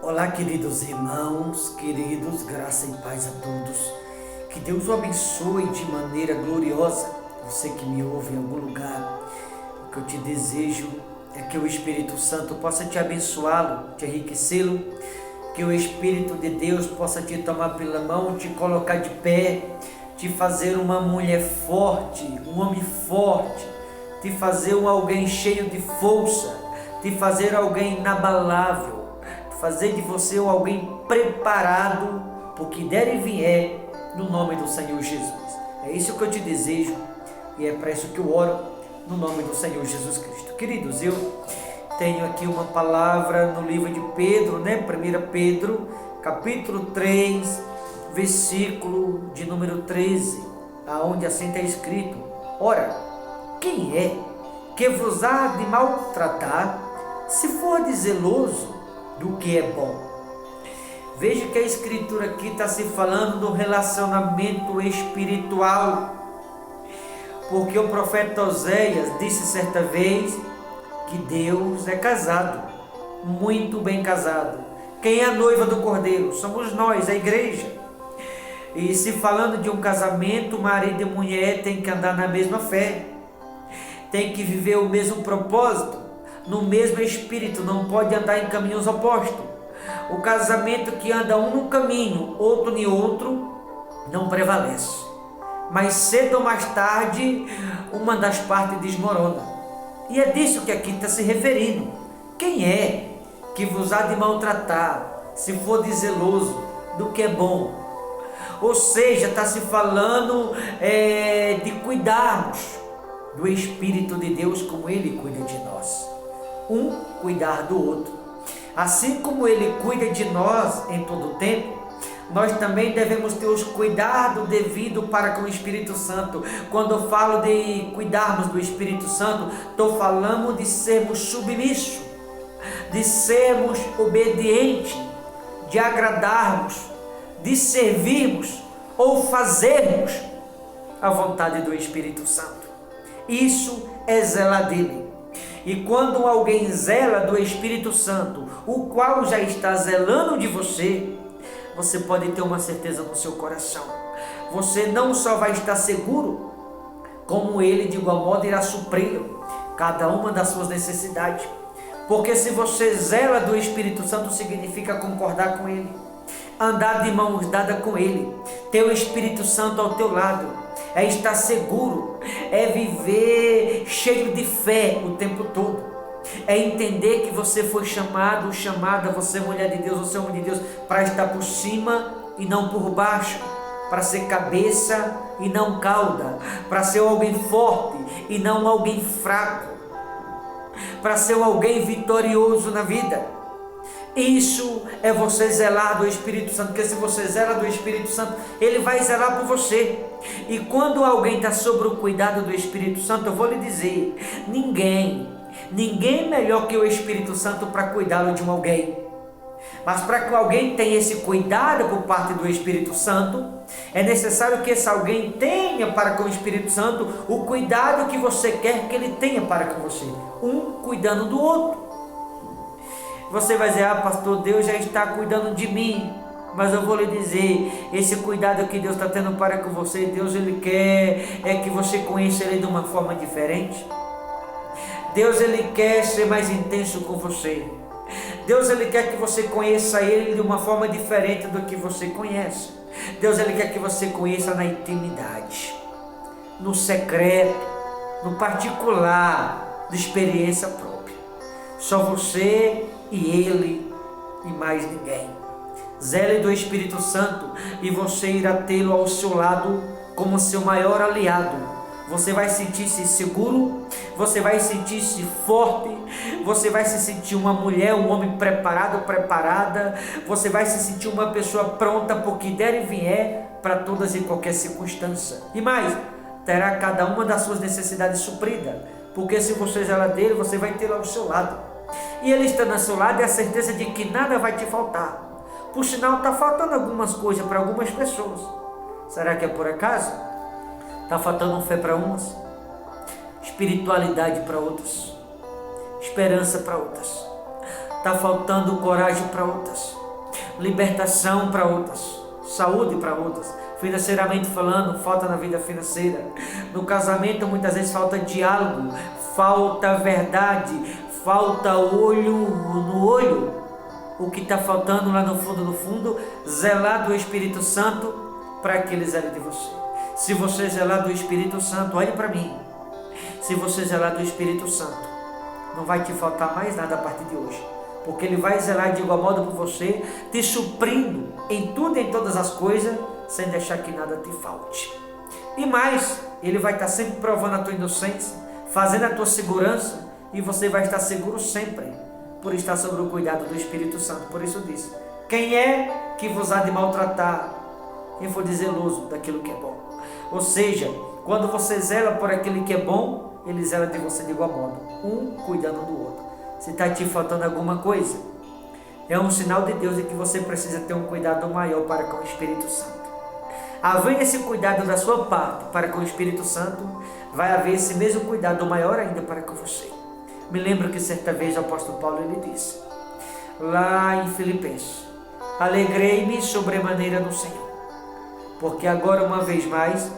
Olá, queridos irmãos, queridos, graça e paz a todos. Que Deus o abençoe de maneira gloriosa. Você que me ouve em algum lugar, o que eu te desejo é que o Espírito Santo possa te abençoá-lo, te enriquecê-lo, que o Espírito de Deus possa te tomar pela mão, te colocar de pé, te fazer uma mulher forte, um homem forte, te fazer alguém cheio de força, te fazer alguém inabalável, fazer de você alguém preparado para o que der e vier, no nome do Senhor Jesus. É isso que eu te desejo e é para isso que eu oro, no nome do Senhor Jesus Cristo. Queridos, eu tenho aqui uma palavra no livro de Pedro, 1 Pedro, capítulo 3, versículo de número 13, aonde assim está escrito: ora, quem é que vos há de maltratar, se for zeloso do que é bom? Veja que a escritura aqui está se falando do relacionamento espiritual, porque o profeta Oséias disse certa vez que Deus é casado, muito bem casado. Quem é a noiva do Cordeiro? Somos nós, a igreja. E se falando de um casamento, marido e mulher têm que andar na mesma fé, tem que viver o mesmo propósito, no mesmo espírito, não pode andar em caminhos opostos. O casamento que anda um num caminho, outro em outro, não prevalece. Mas cedo ou mais tarde, uma das partes desmorona. E é disso que aqui está se referindo. Quem é que vos há de maltratar, se for zeloso do que é bom? Ou seja, está se falando de cuidarmos do Espírito de Deus como Ele cuida de nós. Um cuidar do outro. Assim como Ele cuida de nós em todo o tempo, nós também devemos ter os cuidados devidos para com o Espírito Santo. Quando eu falo de cuidarmos do Espírito Santo, estou falando de sermos submissos, de sermos obedientes, de agradarmos, de servirmos ou fazermos a vontade do Espírito Santo. Isso é zelar dele. E quando alguém zela do Espírito Santo, o qual já está zelando de você, você pode ter uma certeza no seu coração. Você não só vai estar seguro, como ele de igual modo irá suprir cada uma das suas necessidades. Porque se você zela do Espírito Santo, significa concordar com ele, andar de mãos dadas com ele, ter o Espírito Santo ao teu lado, é estar seguro, é viver cheio de fé o tempo todo, é entender que você foi chamada, você é mulher de Deus, você é homem de Deus, para estar por cima e não por baixo, para ser cabeça e não cauda, para ser alguém forte e não alguém fraco, para ser alguém vitorioso na vida. Isso é você zelar do Espírito Santo, porque se você zela do Espírito Santo, Ele vai zelar por você. E quando alguém está sob o cuidado do Espírito Santo, eu vou lhe dizer, ninguém melhor que o Espírito Santo para cuidá-lo de alguém. Mas para que alguém tenha esse cuidado por parte do Espírito Santo, é necessário que esse alguém tenha para com o Espírito Santo o cuidado que você quer que ele tenha para com você, um cuidando do outro. Você vai dizer: pastor, Deus já está cuidando de mim. Mas eu vou lhe dizer, esse cuidado que Deus está tendo para com você, Deus Ele quer que você conheça Ele de uma forma diferente. Deus Ele quer ser mais intenso com você. Deus Ele quer que você conheça Ele de uma forma diferente do que você conhece. Deus Ele quer que você conheça na intimidade, no secreto, no particular, de experiência própria. Só você e Ele e mais ninguém. Zele do Espírito Santo e você irá tê-lo ao seu lado como seu maior aliado. Você vai sentir-se seguro, você vai sentir-se forte, você vai se sentir uma mulher, um homem preparado, preparada, você vai se sentir uma pessoa pronta por que der e vier para todas e qualquer circunstância. E mais, terá cada uma das suas necessidades suprida, porque se você zelar dele, você vai tê-lo ao seu lado. E ele estando ao seu lado é a certeza de que nada vai te faltar. Por sinal, está faltando algumas coisas para algumas pessoas. Será que é por acaso? Está faltando fé para umas, espiritualidade para outras, esperança para outras. está faltando coragem para outras, libertação para outras, saúde para outras. Financeiramente falando, falta na vida financeira. No casamento, muitas vezes falta diálogo, falta verdade, falta olho no olho. O que está faltando lá no fundo, zelar do Espírito Santo para que ele zele de você. Se você zelar do Espírito Santo, olhe para mim. Se você zelar do Espírito Santo, não vai te faltar mais nada a partir de hoje. Porque ele vai zelar de igual modo por você, te suprindo em tudo e em todas as coisas, sem deixar que nada te falte. E mais, ele vai estar sempre provando a tua inocência, fazendo a tua segurança, e você vai estar seguro sempre, por estar sob o cuidado do Espírito Santo. Por isso diz: quem é que vos há de maltratar? Quem for zeloso daquilo que é bom. Ou seja, quando você zela por aquilo que é bom, ele zela de você de igual modo, um cuidando do outro. Se está te faltando alguma coisa, é um sinal de Deus de que você precisa ter um cuidado maior para com o Espírito Santo. Havendo esse cuidado da sua parte para com o Espírito Santo, vai haver esse mesmo cuidado maior ainda para com você. Me lembro que certa vez o apóstolo Paulo ele disse, lá em Filipenses: alegrei-me sobremaneira no Senhor, porque agora uma vez mais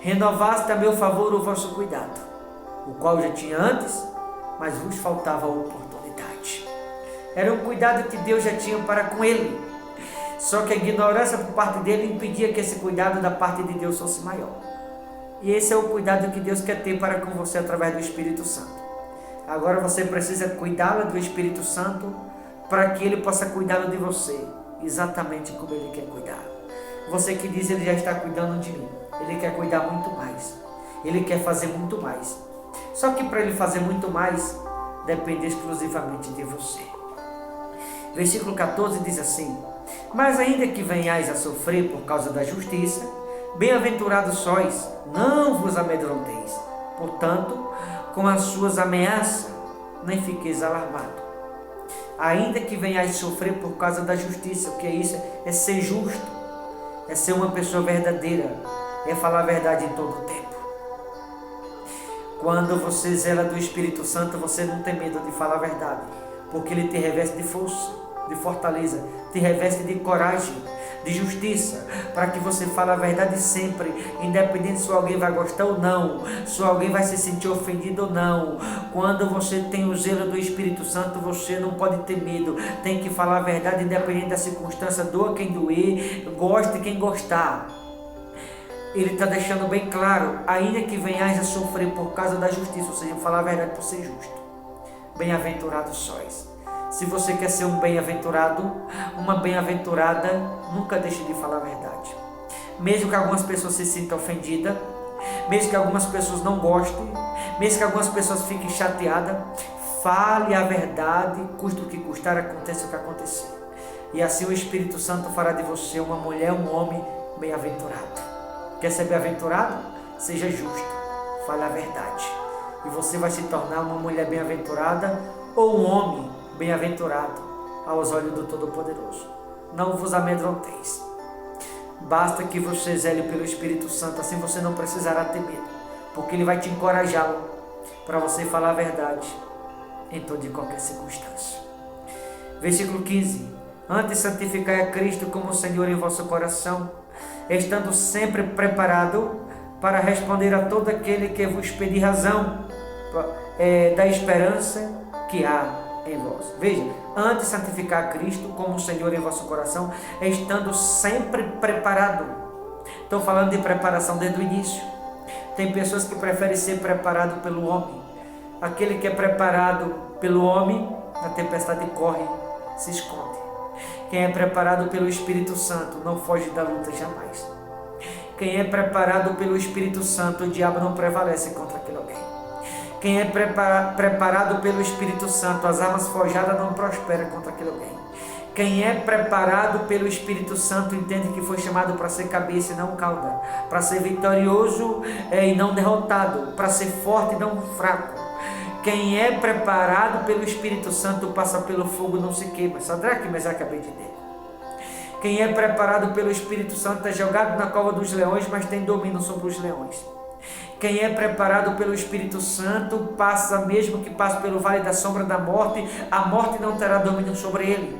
renovaste a meu favor o vosso cuidado, o qual já tinha antes, mas vos faltava a oportunidade. Era um cuidado que Deus já tinha para com ele, só que a ignorância por parte dele impedia que esse cuidado da parte de Deus fosse maior. E esse é o cuidado que Deus quer ter para com você através do Espírito Santo. Agora você precisa cuidá-lo do Espírito Santo para que ele possa cuidá-lo de você, exatamente como ele quer cuidar. Você que diz: ele já está cuidando de mim, ele quer cuidar muito mais, ele quer fazer muito mais. Só que para ele fazer muito mais, depende exclusivamente de você. Versículo 14 diz assim: mas ainda que venhais a sofrer por causa da justiça, bem-aventurados sois, não vos amedronteis. Portanto, com as suas ameaças, nem fiqueis alarmados. Ainda que venhais sofrer por causa da justiça, o que é isso? É ser justo, é ser uma pessoa verdadeira, é falar a verdade em todo o tempo. Quando você zela do Espírito Santo, você não tem medo de falar a verdade, porque ele te reveste de força, de fortaleza, te reveste de coragem, de justiça, para que você fale a verdade sempre, independente se alguém vai gostar ou não, se alguém vai se sentir ofendido ou não. Quando você tem o zelo do Espírito Santo, você não pode ter medo, tem que falar a verdade independente da circunstância, doa quem doer, goste quem gostar. Ele está deixando bem claro: ainda que venhais a sofrer por causa da justiça, ou seja, falar a verdade por ser justo, bem-aventurados sois. Se você quer ser um bem-aventurado, uma bem-aventurada, nunca deixe de falar a verdade. Mesmo que algumas pessoas se sintam ofendidas, mesmo que algumas pessoas não gostem, mesmo que algumas pessoas fiquem chateadas, fale a verdade, custe o que custar, aconteça o que acontecer. E assim o Espírito Santo fará de você uma mulher, um homem bem-aventurado. Quer ser bem-aventurado? Seja justo, fale a verdade. E você vai se tornar uma mulher bem-aventurada ou um homem bem-aventurado aos olhos do Todo-Poderoso. Não vos amedronteis. Basta que você zele pelo Espírito Santo, assim você não precisará ter medo, porque ele vai te encorajar para você falar a verdade em toda e qualquer circunstância. Versículo 15: antes santificai a Cristo como Senhor em vosso coração, estando sempre preparado para responder a todo aquele que vos pedir razão da esperança que há em vós. Veja, antes santificar a Cristo como Senhor em vosso coração, estando sempre preparado. Estou falando de preparação desde o início. Tem pessoas que preferem ser preparado pelo homem. Aquele que é preparado pelo homem, na tempestade corre, se esconde. Quem é preparado pelo Espírito Santo não foge da luta jamais. Quem é preparado pelo Espírito Santo, o diabo não prevalece contra aquele alguém. Quem é preparado pelo Espírito Santo, as armas forjadas não prosperam contra aquele alguém. Quem é preparado pelo Espírito Santo entende que foi chamado para ser cabeça e não cauda, para ser vitorioso e não derrotado, para ser forte e não fraco. Quem é preparado pelo Espírito Santo passa pelo fogo e não se queima. Sadraque, Mesaque e Abednego. Quem é preparado pelo Espírito Santo é jogado na cova dos leões, mas tem domínio sobre os leões. Quem é preparado pelo Espírito Santo passa, mesmo que passe pelo vale da sombra da morte, a morte não terá domínio sobre ele,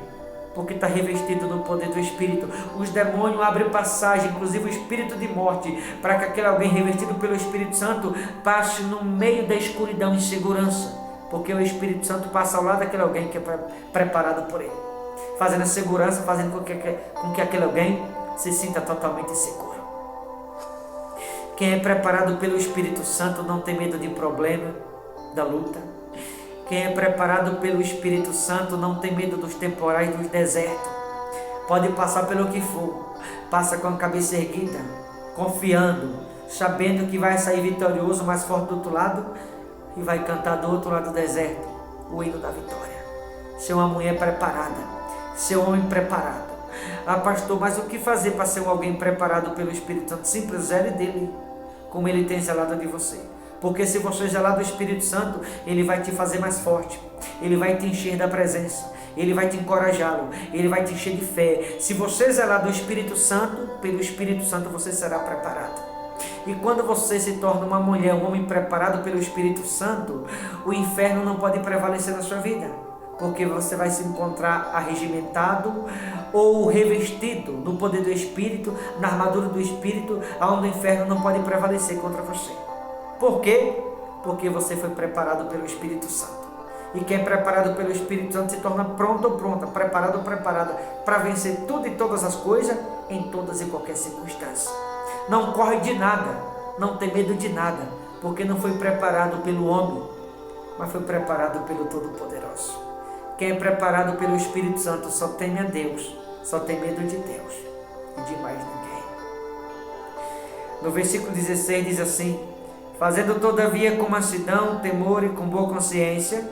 porque está revestido no poder do Espírito. Os demônios abrem passagem, inclusive o espírito de morte, para que aquele alguém revestido pelo Espírito Santo passe no meio da escuridão em segurança, porque o Espírito Santo passa ao lado daquele alguém que é preparado por ele, fazendo a segurança, fazendo com que aquele alguém se sinta totalmente seguro. Quem é preparado pelo Espírito Santo não tem medo de problema, da luta. Quem é preparado pelo Espírito Santo não tem medo dos temporais, dos desertos. Pode passar pelo que for, passa com a cabeça erguida, confiando, sabendo que vai sair vitorioso, mais forte do outro lado, e vai cantar do outro lado do deserto o hino da vitória. Ser uma mulher preparada, ser um homem preparado. Ah, pastor, mas o que fazer para ser alguém preparado pelo Espírito Santo? Simples, zele dele, como ele tem zelado de você. Porque se você zelar do Espírito Santo, ele vai te fazer mais forte, ele vai te encher da presença, ele vai te encorajá-lo, ele vai te encher de fé. Se você zelar do Espírito Santo, pelo Espírito Santo você será preparado. E quando você se torna uma mulher, um homem preparado pelo Espírito Santo, o inferno não pode prevalecer na sua vida, porque você vai se encontrar arregimentado ou revestido no poder do Espírito, na armadura do Espírito, onde o inferno não pode prevalecer contra você. Por quê? Porque você foi preparado pelo Espírito Santo. E quem é preparado pelo Espírito Santo se torna pronto ou pronta, preparado ou preparada para vencer tudo e todas as coisas, em todas e qualquer circunstância. Não corre de nada, não tem medo de nada, porque não foi preparado pelo homem, mas foi preparado pelo Todo-Poderoso. Quem é preparado pelo Espírito Santo só teme a Deus, só tem medo de Deus e de mais ninguém. No versículo 16 diz assim: fazendo todavia com mansidão, temor e com boa consciência,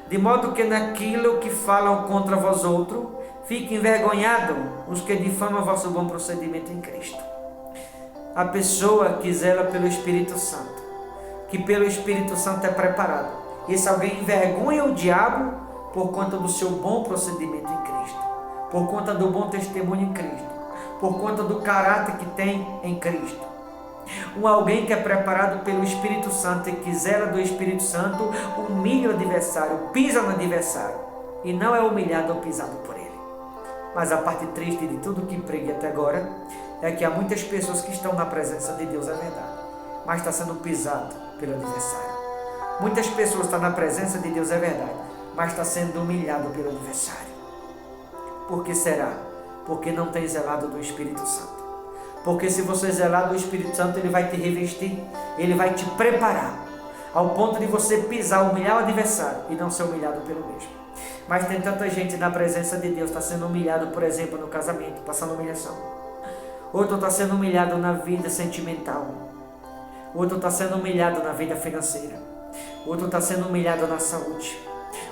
de modo que naquilo que falam contra vós outros, fiquem envergonhados os que difamam vosso bom procedimento em Cristo. A pessoa que zela pelo Espírito Santo, que pelo Espírito Santo é preparado, esse alguém envergonha o diabo por conta do seu bom procedimento em Cristo, por conta do bom testemunho em Cristo, por conta do caráter que tem em Cristo. Um alguém que é preparado pelo Espírito Santo e que zela do Espírito Santo, humilha o adversário, pisa no adversário, e não é humilhado ou pisado por ele. Mas a parte triste de tudo que preguei até agora é que há muitas pessoas que estão na presença de Deus, é verdade, mas está sendo pisado pelo adversário. Muitas pessoas estão na presença de Deus, é verdade, mas está sendo humilhado pelo adversário. Por que será? Porque não tem zelado do Espírito Santo. Porque se você zelar do Espírito Santo, ele vai te revestir, ele vai te preparar, ao ponto de você pisar, humilhar o adversário e não ser humilhado pelo mesmo. Mas tem tanta gente na presença de Deus, está sendo humilhado, por exemplo, no casamento, passando humilhação. Outro está sendo humilhado na vida sentimental. Outro está sendo humilhado na vida financeira. Outro está sendo humilhado na saúde.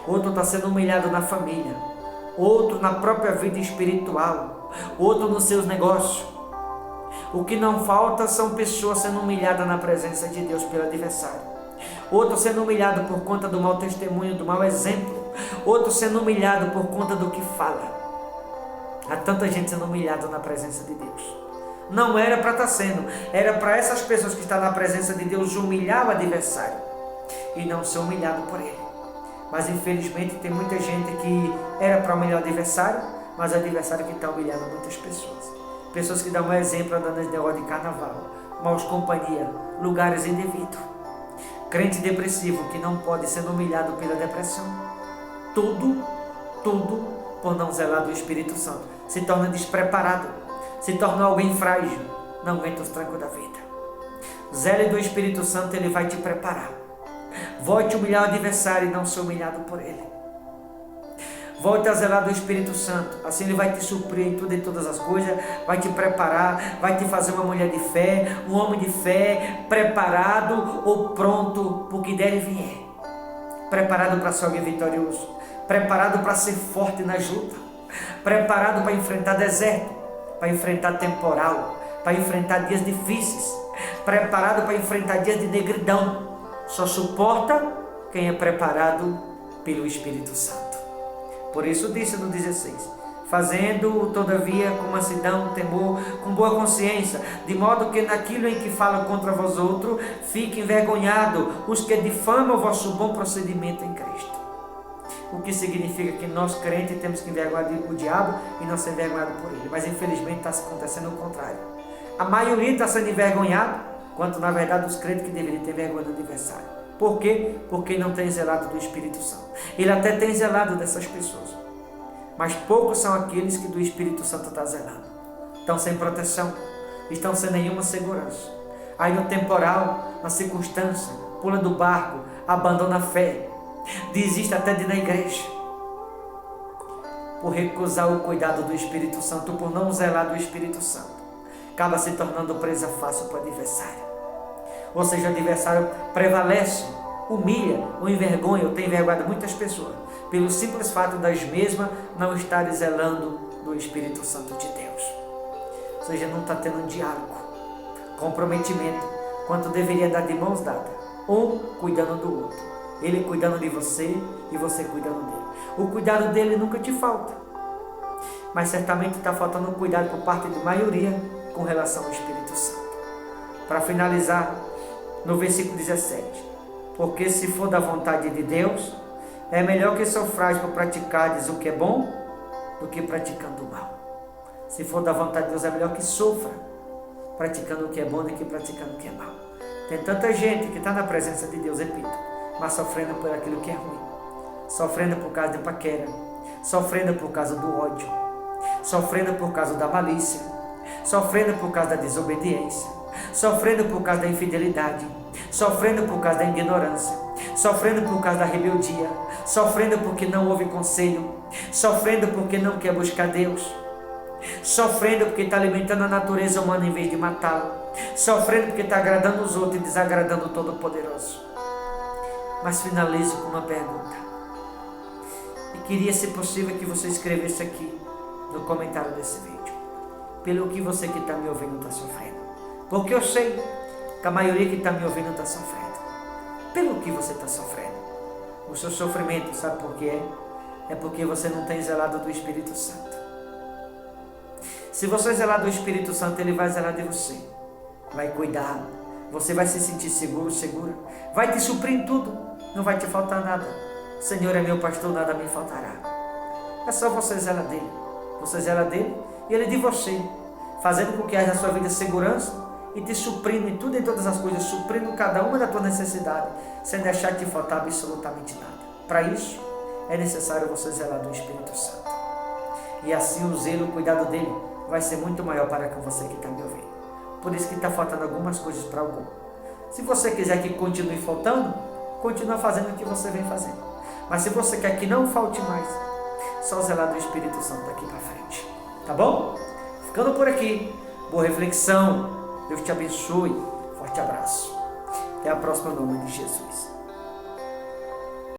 Outro está sendo humilhado na família. Outro na própria vida espiritual. Outro nos seus negócios. O que não falta são pessoas sendo humilhadas na presença de Deus pelo adversário. Outro sendo humilhado por conta do mau testemunho, do mau exemplo. Outro sendo humilhado por conta do que fala. Há tanta gente sendo humilhada na presença de Deus. Não era para estar sendo, era para essas pessoas que estão na presença de Deus humilhar o adversário e não ser humilhado por ele. Mas infelizmente tem muita gente que era para humilhar o adversário, mas o adversário que está humilhando muitas pessoas. Pessoas que dão um exemplo andando nas negócios de carnaval, maus companhia, lugares indevidos. Crente depressivo que não pode ser humilhado pela depressão. Tudo por não zelar do Espírito Santo. Se torna despreparado, se torna alguém frágil, não aguenta os trancos da vida. Zele do Espírito Santo, ele vai te preparar. Volte a humilhar o adversário e não ser humilhado por ele. Volte a zelar do Espírito Santo, assim ele vai te suprir em tudo e todas as coisas, vai te preparar, vai te fazer uma mulher de fé, um homem de fé, preparado ou pronto para o que der e vier. Preparado para ser alguém vitorioso, preparado para ser forte na luta, preparado para enfrentar deserto, para enfrentar temporal, para enfrentar dias difíceis, preparado para enfrentar dias de negridão. Só suporta quem é preparado pelo Espírito Santo. Por isso disse no 16, fazendo, todavia, com mansidão, temor, com boa consciência, de modo que naquilo em que falo contra vós outros, fique envergonhado os que difamam o vosso bom procedimento em Cristo. O que significa que nós, crentes, temos que envergonhar o diabo e não ser envergonhado por ele. Mas, infelizmente, está acontecendo o contrário. A maioria está sendo envergonhada, quanto, na verdade, os crentes que deveriam ter vergonha do adversário. Por quê? Porque não tem zelado do Espírito Santo. Ele até tem zelado dessas pessoas, mas poucos são aqueles que do Espírito Santo está zelando. Estão sem proteção, estão sem nenhuma segurança. Aí no temporal, na circunstância, pula do barco, abandona a fé, desiste até de ir na igreja, por recusar o cuidado do Espírito Santo, por não zelar do Espírito Santo, acaba se tornando presa fácil para o adversário. Ou seja, o adversário prevalece, humilha, ou envergonha, ou tem envergonhado muitas pessoas, pelo simples fato das mesmas não estarem zelando do Espírito Santo de Deus. Ou seja, não está tendo um diálogo, comprometimento, quanto deveria dar de mãos dadas, um cuidando do outro, ele cuidando de você e você cuidando dele. O cuidado dele nunca te falta, mas certamente está faltando um cuidado por parte da maioria com relação ao Espírito Santo. Para finalizar, no versículo 17, porque se for da vontade de Deus, é melhor que sofrais por praticardes o que é bom, do que praticando o mal. Se for da vontade de Deus, é melhor que sofra praticando o que é bom, do que praticando o que é mal. Tem tanta gente que está na presença de Deus, repito, mas sofrendo por aquilo que é ruim, sofrendo por causa de paquera, sofrendo por causa do ódio, sofrendo por causa da malícia, sofrendo por causa da desobediência, sofrendo por causa da infidelidade, sofrendo por causa da ignorância, sofrendo por causa da rebeldia, sofrendo porque não ouve conselho, sofrendo porque não quer buscar Deus, sofrendo porque está alimentando a natureza humana em vez de matá-la, sofrendo porque está agradando os outros e desagradando o Todo-Poderoso. Mas finalizo com uma pergunta, e queria, se possível, que você escrevesse aqui no comentário desse vídeo: pelo que você que está me ouvindo está sofrendo? Porque eu sei que a maioria que está me ouvindo está sofrendo. Pelo que você está sofrendo? O seu sofrimento, sabe por quê? É porque você não tem zelado do Espírito Santo. Se você zelar do Espírito Santo, ele vai zelar de você, vai cuidar, você vai se sentir seguro, segura, vai te suprir em tudo, não vai te faltar nada. O Senhor é meu pastor, nada me faltará. É só você zelar dele, você zela dele e ele de você, fazendo com que haja na sua vida segurança e te suprindo em tudo e em todas as coisas, suprindo cada uma da tua necessidade, sem deixar te faltar absolutamente nada. Para isso, é necessário você zelar do Espírito Santo. E assim o zelo, o cuidado dele vai ser muito maior para com você que está me ouvindo. Por isso que está faltando algumas coisas para algum. Se você quiser que continue faltando, continua fazendo o que você vem fazendo. Mas se você quer que não falte mais, só zelar do Espírito Santo daqui para frente. Tá bom? Ficando por aqui. Boa reflexão. Deus te abençoe. Forte abraço. Até a próxima, em nome de Jesus.